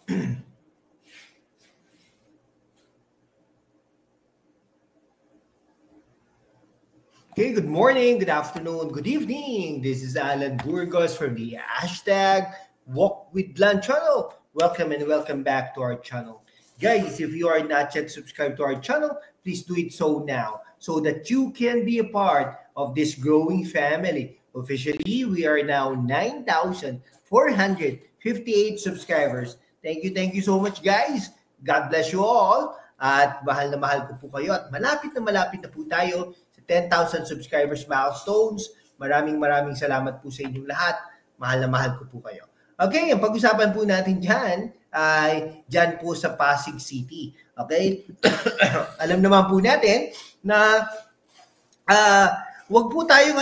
Okay, good morning, good afternoon, good evening. This is Alan Burgos from the hashtag Walk with Lan channel. Welcome and welcome back to our channel. Guys, if you are not yet subscribed to our channel, please do it so now so that you can be a part of this growing family. Officially, we are now 9,458 subscribers. Thank you so much, guys. God bless you all. At mahal na mahal ko po kayo at malapit na po tayo 10,000 subscribers milestones. Maraming salamat po sa inyong lahat. Mahal na mahal ko po kayo. Okay, ang pag-usapan po natin dyan ay dyan po sa Pasig City. Okay? Alam naman po natin na wag po tayong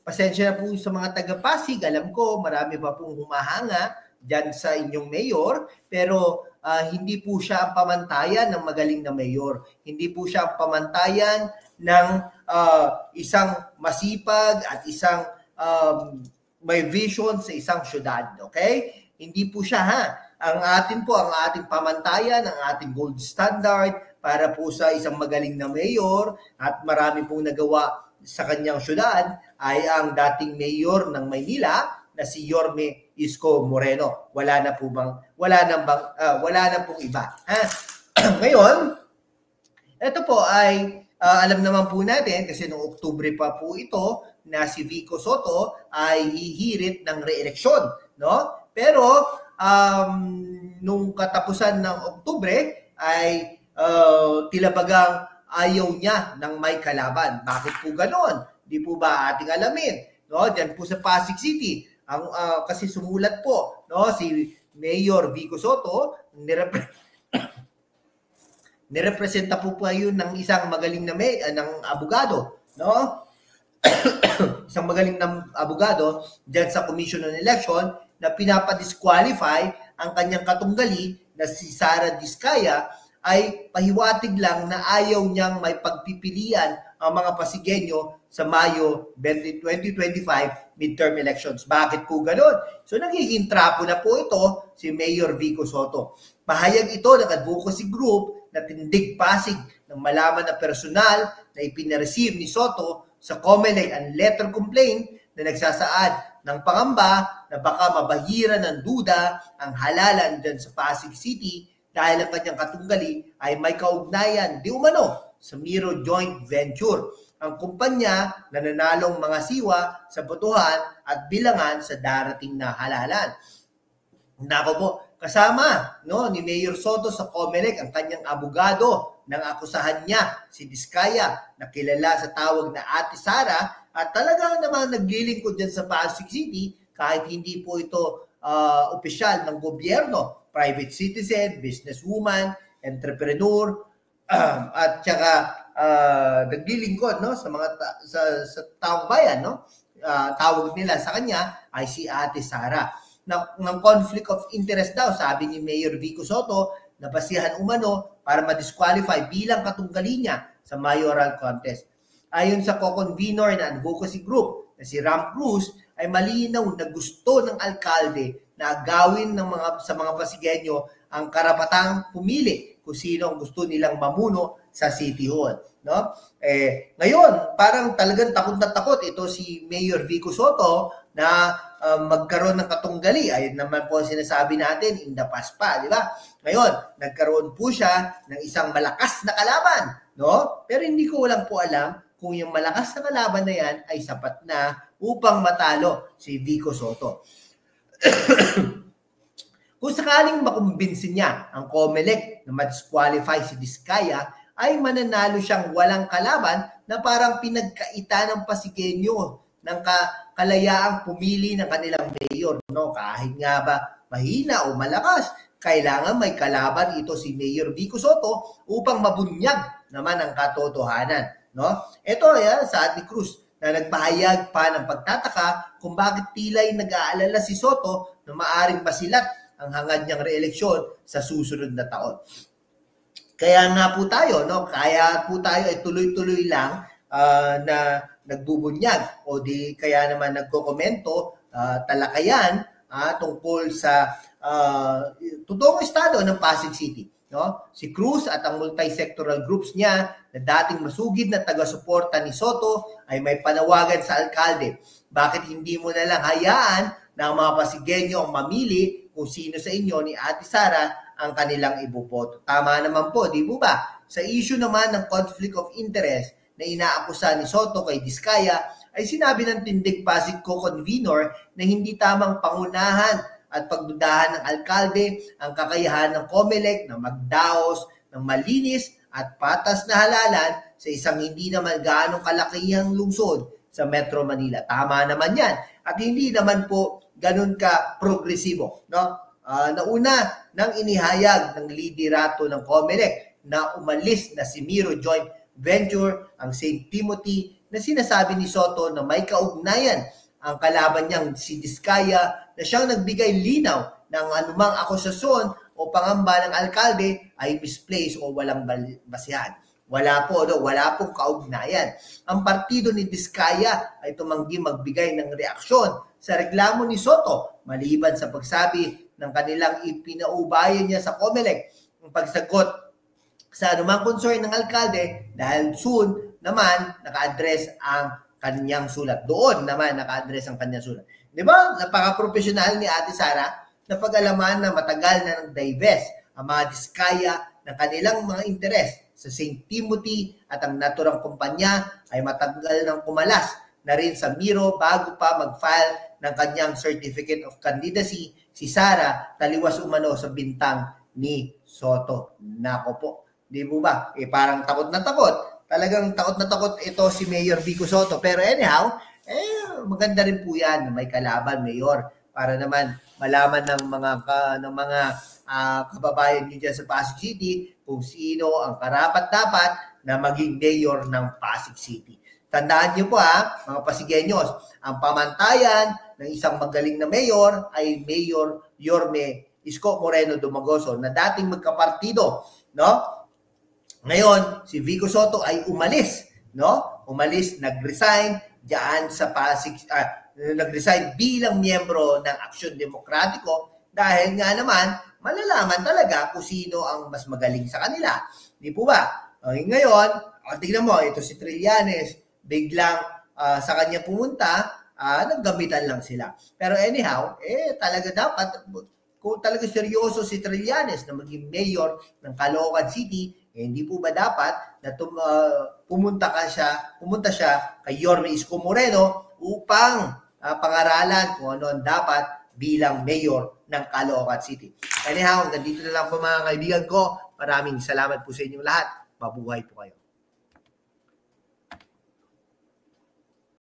pasensya na po sa mga taga-Pasig. Alam ko, marami pa pong humahanga dyan sa inyong mayor, pero hindi po siya ang pamantayan ng magaling na mayor. Hindi po siya ang pamantayan ng isang masipag at isang may vision sa isang syudad. Okay? Hindi po siya Ang ating pamantayan, ang ating gold standard para po sa isang magaling na mayor at marami pong nagawa sa kanyang syudad ay ang dating mayor ng Maynila na si Yorme Isko Moreno. Wala na pong iba. Ngayon, ito po ay alam naman po natin kasi noong Oktubre pa po ito na si Vico Sotto ay hihirit ng re-eleksyon, no? Pero nung katapusan ng Oktubre ay tila bagang ayaw niya ng may kalaban. Bakit po ganoon? Di po ba ating alamin? No, diyan po sa Pasig City. Kasi sumulat po, no, si Mayor Vico Sotto, nirepresenta po yun ng isang magaling na ng abogado, no? Isang magaling na abogado diyan sa Commission on Election na pinapadisqualify ang kanyang katunggali na si Sara Diskaya ay pahiwatig lang na ayaw niyang may pagpipilian ang mga Pasigueño sa Mayo 2025 midterm elections. Bakit po gano'n? So nagiging trapo na po ito si Mayor Vico Sotto. Pahayag ito ng advocacy group na Tindig Pasig ng malaman na personal na ipinareceive ni Sotto sa COMELEC ang letter complaint na nagsasaad ng pangamba na baka mabahiran ng duda ang halalan dyan sa Pasig City dahil ang kanyang katunggali ay may kaugnayan di umano sa Miro Joint Venture, ang kumpanya na nanalong mga siwa sa botohan at bilangan sa darating na halalan. Nako po, kasama ni Mayor Sotto sa COMELEC ang kanyang abogado nang akusahan niya si Diskaya na kilala sa tawag na Ate Sara at talagang naman naglilingkod dyan sa Pasig City kahit hindi po ito opisyal ng gobyerno, private citizen, businesswoman, entrepreneur, at saka naglilingkod sa mga sa taong bayan, no? Tawag nila sa kanya ay si Ate Sara. Ng conflict of interest daw, sabi ni Mayor Vico Sotto, na basihan umano para ma-disqualify bilang katunggali niya sa mayoral contest. Ayon sa co-convenor na advocacy group na si Ram Cruz, ay malinaw na gusto ng alkalde na gawin sa mga Pasigueño ang karapatang pumili kung sino ang gusto nilang mamuno sa City Hall, no? Ngayon, parang talagang takot na takot ito si Mayor Vico Sotto na magkaroon ng katunggali. Ayun naman po sinasabi natin in the past pa, di ba? Ngayon, nagkaroon po siya ng isang malakas na kalaban, no? Pero hindi ko lang po alam kung yung malakas na kalaban na yan ay sapat na upang matalo si Vico Sotto. Kung sakaling makumbinsin niya ang COMELEC na ma-disqualify si Diskaya, ay mananalo siyang walang kalaban na parang pinagkaita ng Pasigueño ng kalayaang pumili ng kanilang mayor, no? Kahit nga ba mahina o malakas, kailangan may kalaban ito si Mayor Vico Sotto upang mabunyag naman ang katotohanan, no? Ito sa Ate Cruz na nagpahayag pa ng pagtataka kung bakit tila'y nag-aalala si Sotto na maaring masilat ang hangad niyang reeleksyon sa susunod na taon. Kaya nga po tayo, no? Kaya po tayo ay tuloy-tuloy lang na nagbubunyag o di kaya naman nagkokomento, talakayan tungkol sa totoong estado ng Pasig City. No? Si Cruz at ang multi-sectoral groups niya na dating masugid na taga-suporta ni Soto ay may panawagan sa alkalde. Bakit hindi mo na lang hayaan na ang mga Pasigueño ang mamili kung sino sa inyo ni Ate Sara ang kanilang iboboto? Tama naman po, di po ba? Sa issue naman ng conflict of interest na inaakusa ni Soto kay Diskaya, ay sinabi ng tindig Pasig co-convenor na hindi tamang pangunahan at pagdudahan ng alkalde ang kakayahan ng COMELEC na magdaos ng malinis at patas na halalan sa isang hindi naman gaanong kalakihang lungsod sa Metro Manila. Tama naman yan. At hindi naman po ganun ka progresibo. No? Nauna nang inihayag ng liderato ng COMELEC na umalis na si Miro Joint Venture, ang St. Timothy, na sinasabi ni Soto na may kaugnayan ang kalaban niyang si Diskaya na siyang nagbigay linaw ng anumang akusasyon o pangamba ng alkalde ay misplaced o walang basihan. Wala po, wala pong kaugnayan. Ang partido ni Diskaya ay tumanggi magbigay ng reaksyon sa reklamo ni Soto maliban sa pagsabi ng kanilang ipinaubayan niya sa COMELEC ang pagsagot sa anumang concern ng alkalde dahil soon naman naka-address ang kanyang sulat. Doon naman naka-address ang kanyang sulat. Di ba? Napaka-professional ni Ate Sara na pag-alaman na matagal na nag-divest ang mga Diskaya ng kanilang mga interes sa St. Timothy at ang naturang kumpanya ay matagal nang kumalas na rin sa Miro bago pa mag-file ng kanyang Certificate of Candidacy si Sara taliwas umano sa bintang ni Soto. Nako po. Di po ba? Parang takot na takot. Talagang takot na takot ito si Mayor Vico Soto. Pero anyhow, maganda rin po yan na may kalaban, Mayor, para naman malaman ng mga kababayan niyo dyan sa Pasig City kung sino ang karapat-dapat na maging mayor ng Pasig City. Tandaan niyo po mga Pasigueños, ang pamantayan ng isang magaling na mayor ay Mayor Yorme Isko Moreno Dumagoso na dating magkapartido, no? Ngayon, si Vico Soto ay umalis, no? Umalis, nag-resign diyan sa Pasig, nag-resign bilang miyembro ng Aksyon Demokratiko dahil nga naman malalaman talaga kung sino ang mas magaling sa kanila. Di po ba? Ngayon, tingnan mo, ito si Trillanes, biglang sa kanya pumunta, naggamitan lang sila. Pero anyhow, talaga dapat, kung talaga seryoso si Trillanes na maging mayor ng Caloocan City, hindi po ba dapat na pumunta siya kay Yorme Isko Moreno upang pangaralan kung ano ang dapat bilang mayor ng Caloocan City. Anyhow, nandito na lang po mga kaibigan ko. Maraming salamat po sa inyong lahat. Mabuhay po kayo.